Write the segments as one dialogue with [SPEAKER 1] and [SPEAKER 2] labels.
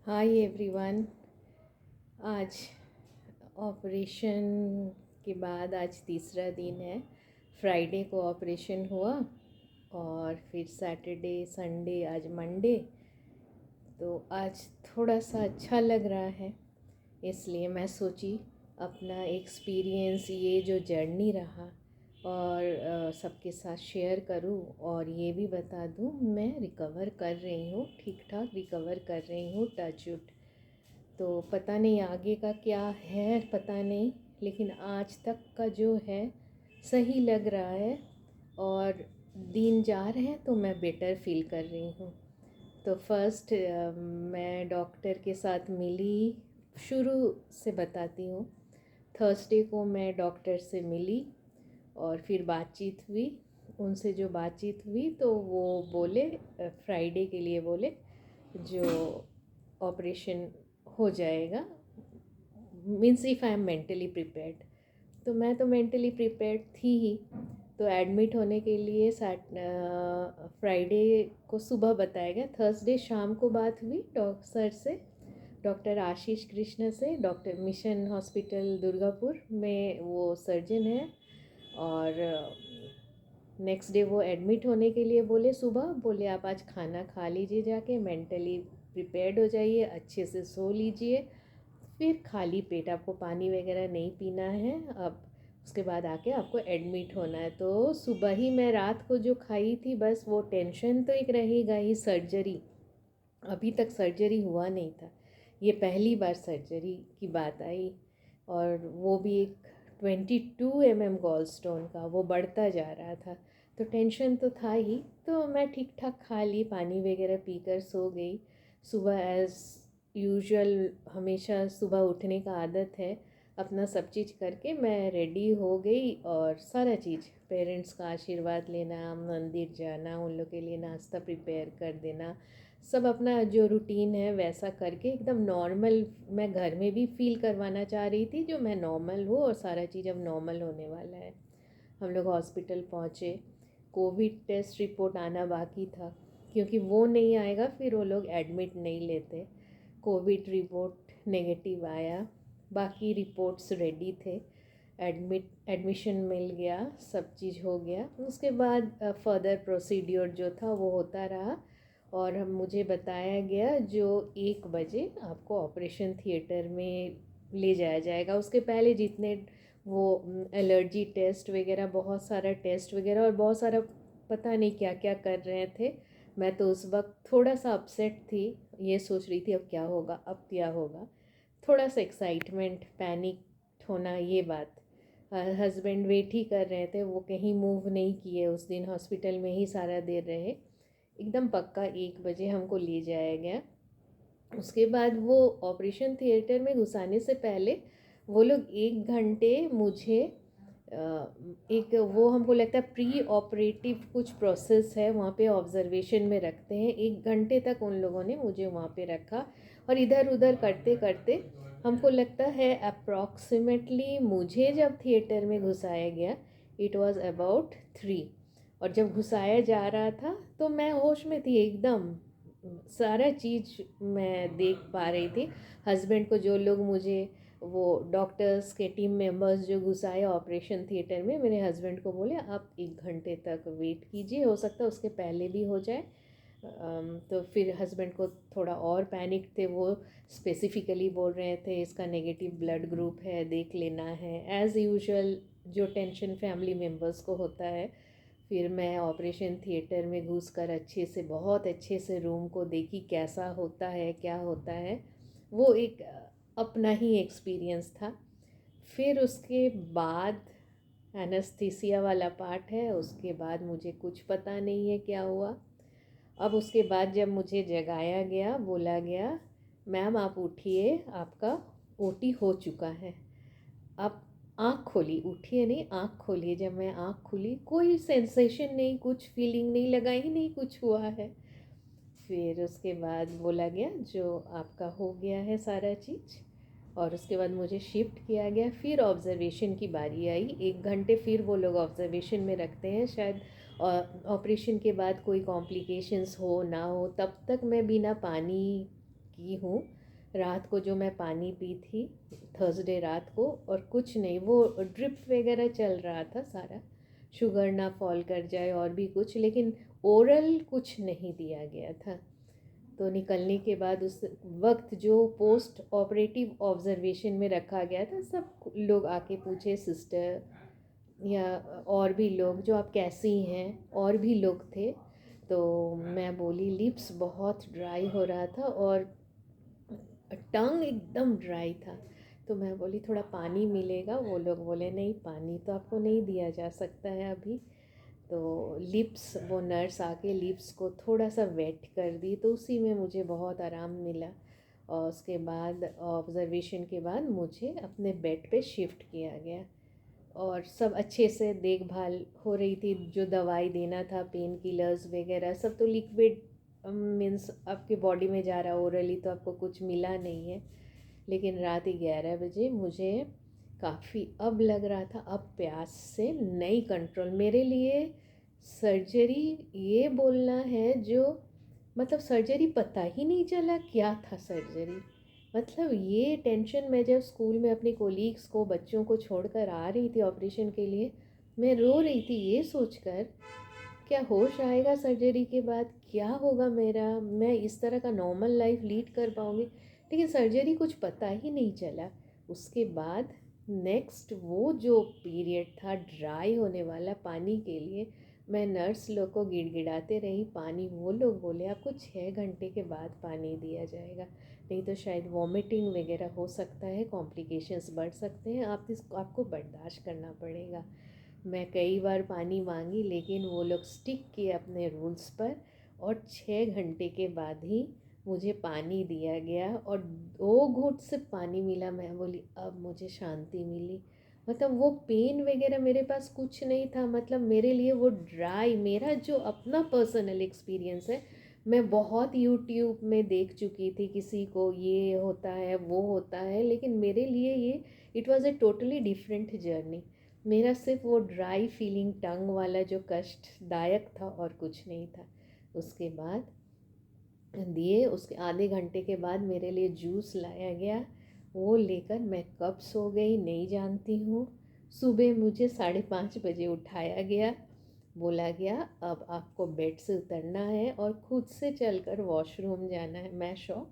[SPEAKER 1] Hi everyone. आज operation के बाद आज तीसरा दिन है। फ्राइडे को ऑपरेशन हुआ और फिर सैटरडे संडे आज मंडे। तो आज थोड़ा सा अच्छा लग रहा है, इसलिए मैं सोची अपना एक्सपीरियंस ये जो जर्नी रहा और सबके साथ शेयर करूं और ये भी बता दूं मैं रिकवर कर रही हूँ, ठीक ठाक रिकवर कर रही हूँ, टच वुड। तो पता नहीं आगे का क्या है, पता नहीं, लेकिन आज तक का जो है सही लग रहा है और दिन जा रहे हैं तो मैं बेटर फील कर रही हूँ। तो फर्स्ट मैं डॉक्टर के साथ मिली, शुरू से बताती हूँ। थर्सडे को मैं डॉक्टर से मिली और फिर बातचीत हुई। उनसे जो बातचीत हुई तो वो बोले फ्राइडे के लिए बोले जो ऑपरेशन हो जाएगा, means if I am mentally prepared. तो मैं तो मेंटली प्रिपेयर्ड थी ही। तो एडमिट होने के लिए फ्राइडे को सुबह बताया गया। थर्सडे शाम को बात हुई डॉक्टर सर से, डॉक्टर आशीष कृष्ण से, डॉक्टर मिशन हॉस्पिटल दुर्गापुर में वो सर्जन है। और नेक्स्ट डे वो एडमिट होने के लिए बोले, सुबह बोले आप आज खाना खा लीजिए, जाके मेंटली प्रिपेयर्ड हो जाइए, अच्छे से सो लीजिए, फिर खाली पेट, आपको पानी वगैरह नहीं पीना है अब, उसके बाद आके आपको एडमिट होना है। तो सुबह ही मैं रात को जो खाई थी, बस वो टेंशन तो एक रहेगा ही। सर्जरी, अभी तक सर्जरी हुआ नहीं था, ये पहली बार सर्जरी की बात आई और वो भी एक 22 mm गॉल स्टोन का, वो बढ़ता जा रहा था। तो टेंशन तो था ही। तो मैं ठीक ठाक खा ली, पानी वगैरह पीकर सो गई। सुबह एज़ यूजुअल हमेशा सुबह उठने का आदत है, अपना सब चीज़ करके मैं रेडी हो गई और सारा चीज़, पेरेंट्स का आशीर्वाद लेना, मंदिर जाना, उन लोग के लिए नाश्ता प्रिपेयर कर देना, सब अपना जो रूटीन है वैसा करके एकदम नॉर्मल मैं घर में भी फील करवाना चाह रही थी जो मैं नॉर्मल हूँ और सारा चीज़ अब नॉर्मल होने वाला है। हम लोग हॉस्पिटल पहुँचे, कोविड टेस्ट रिपोर्ट आना बाकी था, क्योंकि वो नहीं आएगा फिर वो लोग एडमिट नहीं लेते। कोविड रिपोर्ट नेगेटिव आया, बाकी रिपोर्ट्स रेडी थे। एडमिशन मिल गया, सब चीज़ हो गया। उसके बाद फर्दर प्रोसीड्योर जो था वो होता रहा और हम मुझे बताया गया जो 1 बजे आपको ऑपरेशन थिएटर में ले जाया जाएगा। उसके पहले जितने वो एलर्जी टेस्ट वगैरह, बहुत सारा टेस्ट वगैरह और बहुत सारा पता नहीं क्या क्या कर रहे थे। मैं तो उस वक्त थोड़ा सा अपसेट थी, ये सोच रही थी अब क्या होगा, अब क्या होगा, थोड़ा सा एक्साइटमेंट, पैनिक होना, ये बात। हस्बैंड वेट ही कर रहे थे, वो कहीं मूव नहीं किए, उस दिन हॉस्पिटल में ही सारा देर रहे। एकदम पक्का 1 बजे हमको ले जाया गया। उसके बाद वो ऑपरेशन थिएटर में घुसाने से पहले वो लोग 1 घंटे मुझे एक, वो हमको लगता है प्री ऑपरेटिव कुछ प्रोसेस है वहाँ पे, ऑब्जर्वेशन में रखते हैं। 1 घंटे तक उन लोगों ने मुझे वहाँ पे रखा और इधर उधर करते करते हमको लगता है अप्रॉक्सीमेटली मुझे जब थिएटर में घुसाया गया इट वाज अबाउट 3। और जब घुसाया जा रहा था तो मैं होश में थी एकदम, सारा चीज़ मैं देख पा रही थी। हस्बैंड को जो लोग मुझे, वो डॉक्टर्स के टीम मेंबर्स जो घुसाए ऑपरेशन थिएटर में, मेरे हस्बैंड को बोले आप 1 घंटे तक वेट कीजिए, हो सकता है उसके पहले भी हो जाए। तो फिर हस्बैंड को थोड़ा और पैनिक थे, वो स्पेसिफिकली बोल रहे थे इसका नेगेटिव ब्लड ग्रुप है, देख लेना है, एज़ यूजुअल जो टेंशन फैमिली मेम्बर्स को होता है। फिर मैं ऑपरेशन थिएटर में घुसकर अच्छे से, बहुत अच्छे से रूम को देखी, कैसा होता है क्या होता है, वो एक अपना ही एक्सपीरियंस था। फिर उसके बाद एनेस्थीसिया वाला पार्ट है, उसके बाद मुझे कुछ पता नहीं है क्या हुआ। अब उसके बाद जब मुझे जगाया गया, बोला गया मैम आप उठिए, आपका ओटी हो चुका है, आप आँख खोली, उठिए नहीं, आँख खोलिए। जब मैं आँख खुली, कोई सेंसेशन नहीं, कुछ फीलिंग नहीं, लगा ही नहीं कुछ हुआ है। फिर उसके बाद बोला गया जो आपका हो गया है सारा चीज़, और उसके बाद मुझे शिफ्ट किया गया। फिर ऑब्जर्वेशन की बारी आई, 1 घंटे फिर वो लोग ऑब्जर्वेशन में रखते हैं, शायद ऑपरेशन के बाद कोई कॉम्प्लिकेशंस हो ना हो, तब तक मैं बिना पानी की हूँ। रात को जो मैं पानी पी थी थर्सडे रात को, और कुछ नहीं, वो ड्रिप वगैरह चल रहा था सारा, शुगर ना फॉल कर जाए और भी कुछ, लेकिन ओरल कुछ नहीं दिया गया था। तो निकलने के बाद उस वक्त जो पोस्ट ऑपरेटिव ऑब्जर्वेशन में रखा गया था, सब लोग आके पूछे, सिस्टर या और भी लोग, जो आप कैसी हैं, और भी लोग थे। तो मैं बोली लिप्स बहुत ड्राई हो रहा था और टंग एकदम ड्राई था। तो मैं बोली थोड़ा पानी मिलेगा? वो लोग बोले नहीं, पानी तो आपको नहीं दिया जा सकता है अभी। तो लिप्स, वो नर्स आके लिप्स को थोड़ा सा वेट कर दी, तो उसी में मुझे बहुत आराम मिला। और उसके बाद ऑब्जर्वेशन के बाद मुझे अपने बेड पे शिफ्ट किया गया, और सब अच्छे से देखभाल हो रही थी। जो दवाई देना था, पेन किलर्स वगैरह सब तो लिक्विड मीन्स आपके बॉडी में जा रहा, ओरली तो आपको कुछ मिला नहीं है। लेकिन रात 11 बजे मुझे काफ़ी अब लग रहा था, अब प्यास से नहीं कंट्रोल। मेरे लिए सर्जरी ये बोलना है जो, मतलब सर्जरी पता ही नहीं चला क्या था सर्जरी। मतलब ये टेंशन, मैं जब स्कूल में अपने कोलीग्स को, बच्चों को छोड़कर आ रही थी ऑपरेशन के लिए, मैं रो रही थी ये सोचकर, क्या होश आएगा सर्जरी के बाद, क्या होगा मेरा, मैं इस तरह का नॉर्मल लाइफ लीड कर पाऊँगी। लेकिन सर्जरी कुछ पता ही नहीं चला। उसके बाद नेक्स्ट वो जो पीरियड था ड्राई होने वाला पानी के लिए, मैं नर्स लोग को गिड़गिड़ाते रही पानी। वो लोग बोले आपको 6 घंटे के बाद पानी दिया जाएगा, नहीं तो शायद वॉमिटिंग वगैरह हो सकता है, कॉम्प्लिकेशंस बढ़ सकते हैं, आपको बर्दाश्त करना पड़ेगा। मैं कई बार पानी मांगी, लेकिन वो लोग स्टिक किए अपने रूल्स पर, और 6 घंटे के बाद ही मुझे पानी दिया गया, और 2 घूंट से पानी मिला। मैं बोली अब मुझे शांति मिली। मतलब वो पेन वगैरह मेरे पास कुछ नहीं था, मतलब मेरे लिए वो ड्राई, मेरा जो अपना पर्सनल एक्सपीरियंस है, मैं बहुत यूट्यूब में देख चुकी थी, किसी को ये होता है वो होता है, लेकिन मेरे लिए ये it was a totally different journey. मेरा सिर्फ वो ड्राई फीलिंग टंग वाला जो कष्टदायक था, और कुछ नहीं था। उसके बाद दिए, उसके आधे घंटे के बाद मेरे लिए जूस लाया गया, वो लेकर मैं कब सो गई नहीं जानती हूँ। सुबह मुझे 5:30 बजे उठाया गया, बोला गया अब आपको बेड से उतरना है और खुद से चलकर वॉशरूम जाना है। मैं शॉक,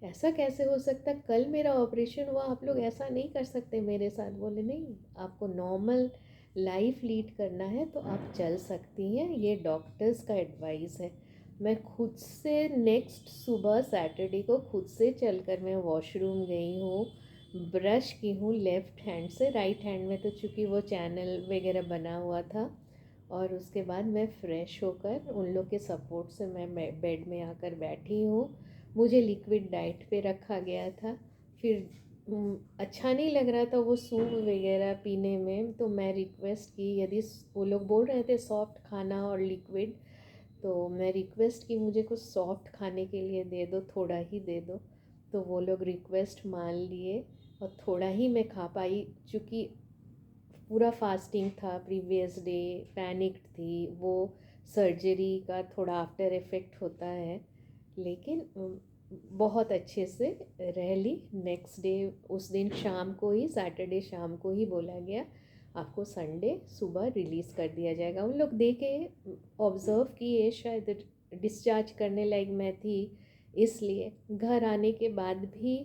[SPEAKER 1] ऐसा कैसे हो सकता, कल मेरा ऑपरेशन हुआ, आप लोग ऐसा नहीं कर सकते मेरे साथ? बोले नहीं, आपको नॉर्मल लाइफ लीड करना है तो आप चल सकती हैं, ये डॉक्टर्स का एडवाइस है। मैं खुद से नेक्स्ट सुबह सैटरडे को खुद से चलकर मैं वॉशरूम गई हूँ, ब्रश की हूँ लेफ़्ट हैंड से, राइट हैंड में तो चूँकि वो चैनल वगैरह बना हुआ था। और उसके बाद मैं फ़्रेश होकर उन लोग के सपोर्ट से मैं बेड में आकर बैठी हूँ। मुझे लिक्विड डाइट पे रखा गया था। फिर अच्छा नहीं लग रहा था वो सूप वगैरह पीने में, तो मैं रिक्वेस्ट की, यदि वो लोग बोल रहे थे सॉफ्ट खाना और लिक्विड, तो मैं रिक्वेस्ट की मुझे कुछ सॉफ्ट खाने के लिए दे दो, थोड़ा ही दे दो। तो वो लोग रिक्वेस्ट मान लिए और थोड़ा ही मैं खा पाई, चूँकि पूरा फास्टिंग था प्रीवियस डे, पैनिक्ड थी, वो सर्जरी का थोड़ा आफ्टर इफ़ेक्ट होता है। लेकिन बहुत अच्छे से रह ली। नेक्स्ट डे, उस दिन शाम को ही, सैटरडे शाम को ही बोला गया आपको संडे सुबह रिलीज़ कर दिया जाएगा। उन लोग देखे, ऑब्ज़र्व किए, शायद डिस्चार्ज करने लायक मैं थी, इसलिए घर आने के बाद भी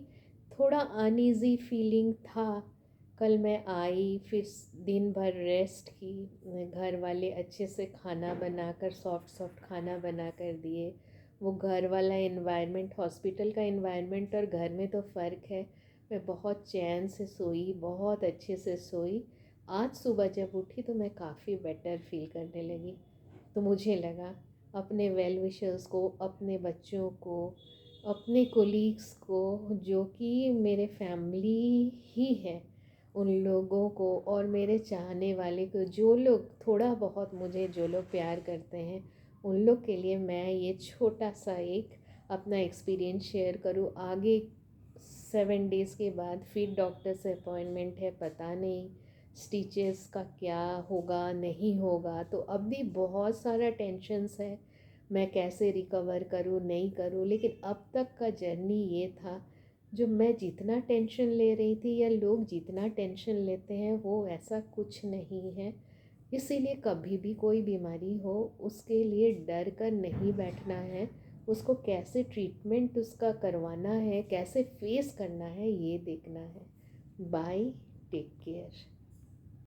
[SPEAKER 1] थोड़ा अनईज़ी फीलिंग था। कल मैं आई, फिर दिन भर रेस्ट की, घर वाले अच्छे से खाना बनाकर, सॉफ्ट सॉफ्ट खाना बना कर दिए। वो घर वाला इन्वायरमेंट, हॉस्पिटल का इन्वायरमेंट और घर में तो फ़र्क है। मैं बहुत चैन से सोई, बहुत अच्छे से सोई। आज सुबह जब उठी तो मैं काफ़ी बेटर फील करने लगी। तो मुझे लगा अपने वेल विशर्स को, अपने बच्चों को, अपने कोलीग्स को, जो कि मेरे फैमिली ही है, उन लोगों को, और मेरे चाहने वाले को, जो लोग थोड़ा बहुत मुझे, जो लोग प्यार करते हैं, उन लोग के लिए मैं ये छोटा सा एक अपना एक्सपीरियंस शेयर करूँ। आगे 7 डेज़ के बाद फिर डॉक्टर से अपॉइंटमेंट है, पता नहीं स्टिचेस का क्या होगा नहीं होगा, तो अब भी बहुत सारा टेंशन्स है। मैं कैसे रिकवर करूँ नहीं करूँ, लेकिन अब तक का जर्नी ये था, जो मैं जितना टेंशन ले रही थी या लोग जितना टेंशन लेते हैं वो ऐसा कुछ नहीं है। इसीलिए कभी भी कोई बीमारी हो उसके लिए डर कर नहीं बैठना है, उसको कैसे ट्रीटमेंट उसका करवाना है, कैसे फेस करना है, ये देखना है। Bye, take care.